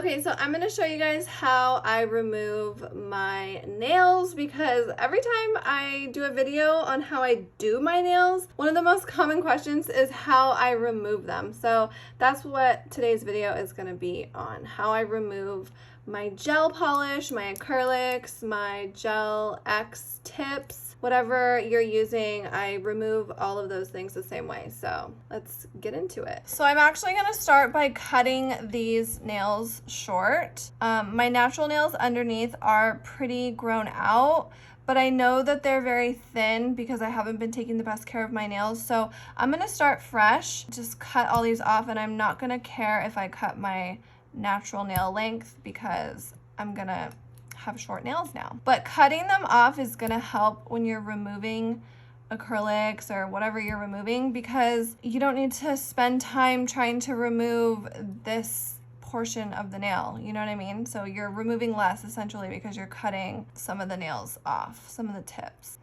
Okay, so I'm going to show you guys how I remove my nails because every time I do a video on how I do my nails, one of the most common questions is how I remove them. So that's what today's video is going to be on, how I remove my gel polish, my acrylics, my gel X tips, whatever you're using. I remove all of those things the same way. So let's get into it. So I'm actually going to start by cutting these nails short. My natural nails underneath are pretty grown out, but I know that they're very thin because I haven't been taking the best care of my nails. So I'm going to start fresh, just cut all these off, and I'm not going to care if I cut my natural nail length because I'm going to have short nails now. But cutting them off is going to help when you're removing acrylics or whatever you're removing, because you don't need to spend time trying to remove this portion of the nail, you know what I mean? So you're removing less essentially because you're cutting some of the nails off, some of the tips.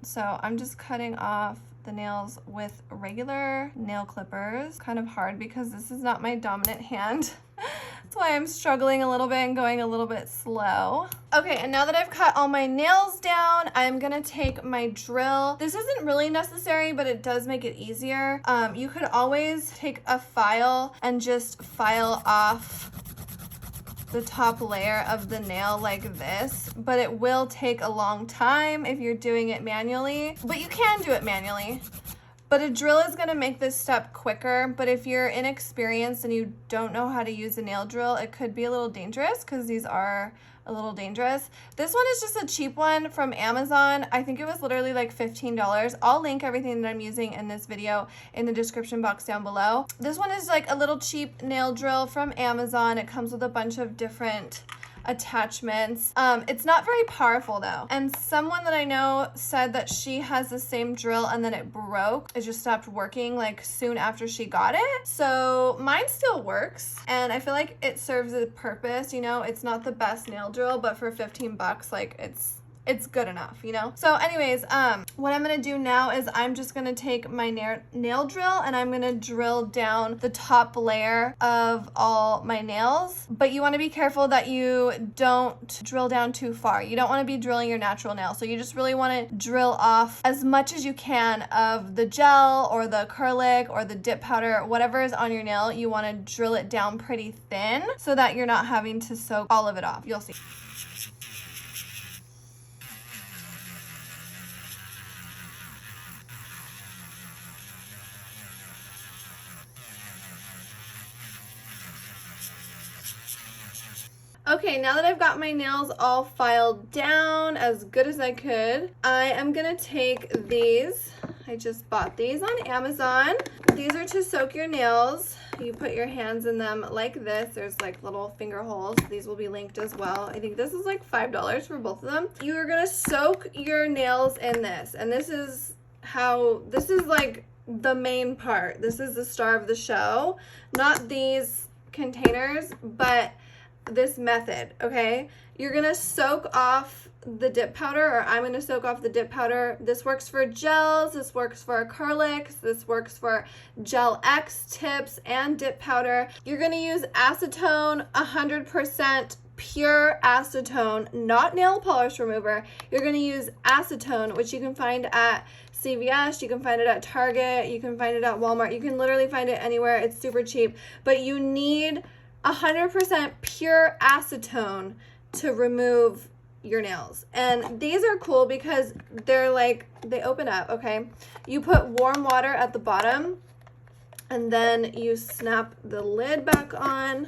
So I'm just cutting off the nails with regular nail clippers. Kind of hard because this is not my dominant hand. That's why I'm struggling a little bit and going a little bit slow. Okay, and now that I've cut all my nails down, I'm gonna take my drill. This isn't really necessary, but it does make it easier. You could always take a file and just file off the top layer of the nail like this, but it will take a long time if you're doing it manually, but you can do it manually. But a drill is gonna make this step quicker, but if you're inexperienced and you don't know how to use a nail drill, it could be a little dangerous because these are a little dangerous. This one is just a cheap one from Amazon. I think it was literally like $15. I'll link everything that I'm using in this video in the description box down below. This one is like a little cheap nail drill from Amazon. It comes with a bunch of different attachments. It's not very powerful though. And someone that I know said that she has the same drill and then it broke. It just stopped working like soon after she got it. So mine still works and I feel like it serves a purpose, you know. It's not the best nail drill, but for 15 bucks, like it's good enough, you know? So anyways, what I'm gonna do now is I'm just gonna take my nail drill and I'm gonna drill down the top layer of all my nails. But you wanna be careful that you don't drill down too far. You don't wanna be drilling your natural nail. So you just really wanna drill off as much as you can of the gel or the acrylic or the dip powder, whatever is on your nail. You wanna drill it down pretty thin so that you're not having to soak all of it off. You'll see. Okay, now that I've got my nails all filed down as good as I could, I am gonna take these. I just bought these on Amazon. These are to soak your nails. You put your hands in them like this. There's like little finger holes. These will be linked as well. I think this is like $5 for both of them. You are gonna soak your nails in this, and this is like the main part. This is the star of the show. Not these containers, but this method, okay? You're gonna soak off the dip powder, or I'm gonna soak off the dip powder. This works for gels, this works for acrylics, this works for gel X tips and dip powder. You're gonna use acetone, 100% pure acetone, not nail polish remover. You're gonna use acetone, which you can find at CVS, you can find it at Target, you can find it at Walmart, you can literally find it anywhere. It's super cheap, but you need 100% pure acetone to remove your nails. And these are cool because they're like, they open up, okay? You put warm water at the bottom and then you snap the lid back on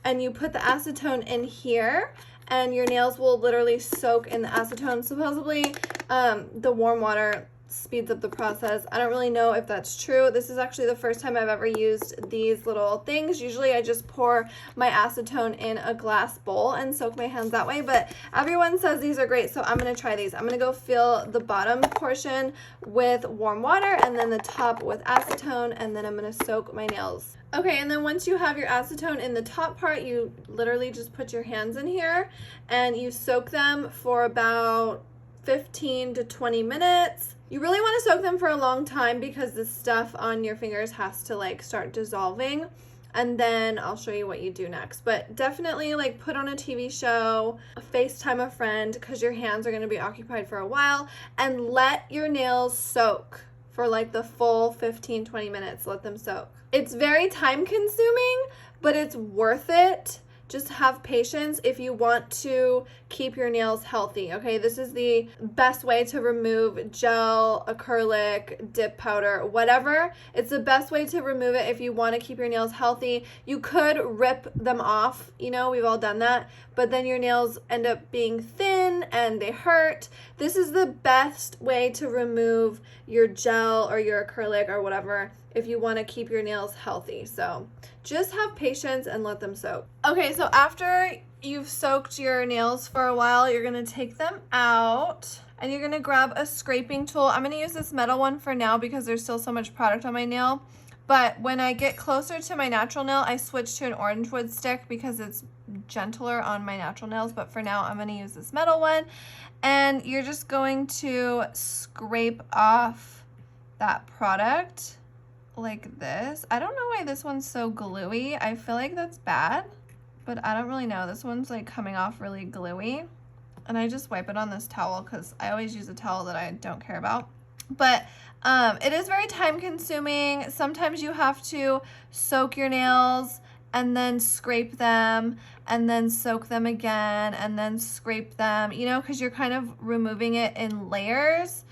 and you put the acetone in here and your nails will literally soak in the acetone. Supposedly, the warm water speeds up the process. I don't really know if that's true. This is actually the first time I've ever used these little things. Usually I just pour my acetone in a glass bowl and soak my hands that way, but everyone says these are great, so I'm gonna try these. I'm gonna go fill the bottom portion with warm water and then the top with acetone, and then I'm gonna soak my nails. Okay, and then once you have your acetone in the top part, you literally just put your hands in here and you soak them for about 15 to 20 minutes. You really want to soak them for a long time because the stuff on your fingers has to like start dissolving. and then I'll show you what you do next. But definitely like put on a TV show, FaceTime a friend, because your hands are going to be occupied for a while, and let your nails soak for like the full 15-20 minutes. Let them soak. It's very time consuming, but it's worth it. Just have patience if you want to keep your nails healthy, okay? This is the best way to remove gel, acrylic, dip powder, whatever. It's the best way to remove it if you want to keep your nails healthy. You could rip them off, you know, we've all done that, but then your nails end up being thin and they hurt. This is the best way to remove your gel or your acrylic or whatever if you want to keep your nails healthy. So just have patience and let them soak. Okay, so after you've soaked your nails for a while, you're gonna take them out and you're gonna grab a scraping tool. I'm gonna use this metal one for now because there's still so much product on my nail. But when I get closer to my natural nail, I switch to an orange wood stick because it's gentler on my natural nails. But for now, I'm gonna use this metal one. And you're just going to scrape off that product like this. I don't know why this one's so gluey. I feel like that's bad, but I don't really know. This one's like coming off really gluey, and I just wipe it on this towel because I always use a towel that I don't care about. But it is very time consuming. Sometimes you have to soak your nails and then scrape them and then soak them again and then scrape them, you know, because you're kind of removing it in layers.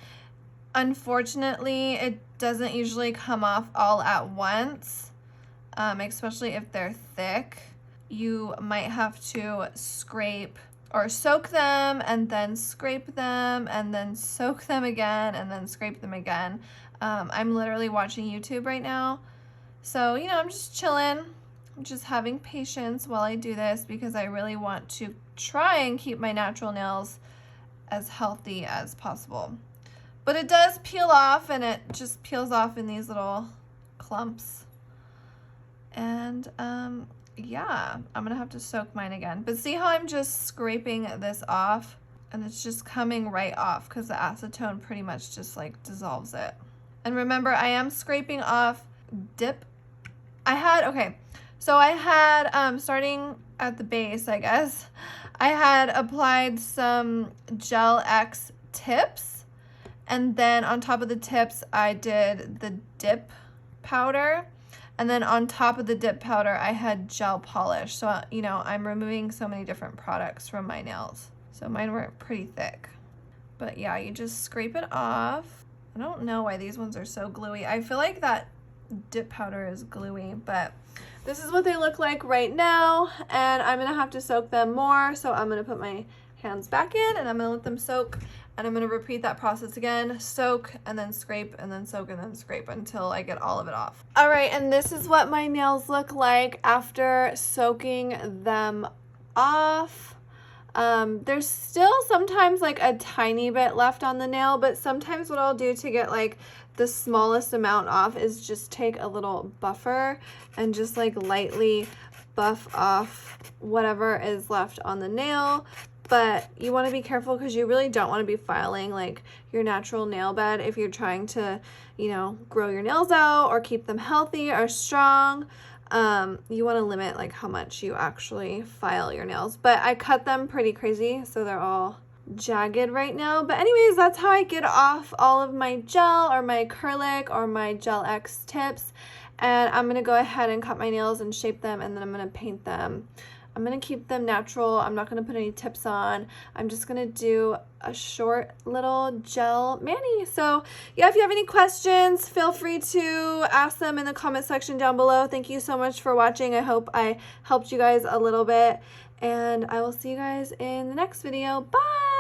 Unfortunately, it doesn't usually come off all at once, especially if they're thick. You might have to scrape or soak them and then scrape them and then soak them again and then scrape them again. I'm literally watching YouTube right now. So, you know, I'm just chilling. I'm just having patience while I do this because I really want to try and keep my natural nails as healthy as possible. But it does peel off, and it just peels off in these little clumps. And yeah, I'm gonna have to soak mine again. But see how I'm just scraping this off? And it's just coming right off because the acetone pretty much just like dissolves it. And remember, I am scraping off dip. So I had, starting at the base, I guess, I had applied some Gel X tips. And then on top of the tips, I did the dip powder. And then on top of the dip powder, I had gel polish. So, you know, I'm removing so many different products from my nails. So mine were pretty thick. But yeah, you just scrape it off. I don't know why these ones are so gluey. I feel like that dip powder is gluey, but this is what they look like right now. And I'm gonna have to soak them more. So I'm gonna put my hands back in and I'm gonna let them soak. And I'm going to repeat that process again, soak and then scrape and then soak and then scrape until I get all of it off. All right, and this is what my nails look like after soaking them off. There's still sometimes like a tiny bit left on the nail, but sometimes what I'll do to get like the smallest amount off is just take a little buffer and just like lightly buff off whatever is left on the nail. But you want to be careful because you really don't want to be filing like your natural nail bed if you're trying to, you know, grow your nails out or keep them healthy or strong. You want to limit like how much you actually file your nails. But I cut them pretty crazy, so they're all jagged right now. But anyways, that's how I get off all of my gel or my acrylic or my Gel X tips. And I'm going to go ahead and cut my nails and shape them, and then I'm going to paint them. I'm going to keep them natural. I'm not going to put any tips on. I'm just going to do a short little gel mani. So yeah, if you have any questions, feel free to ask them in the comment section down below. Thank you so much for watching. I hope I helped you guys a little bit, and I will see you guys in the next video. Bye!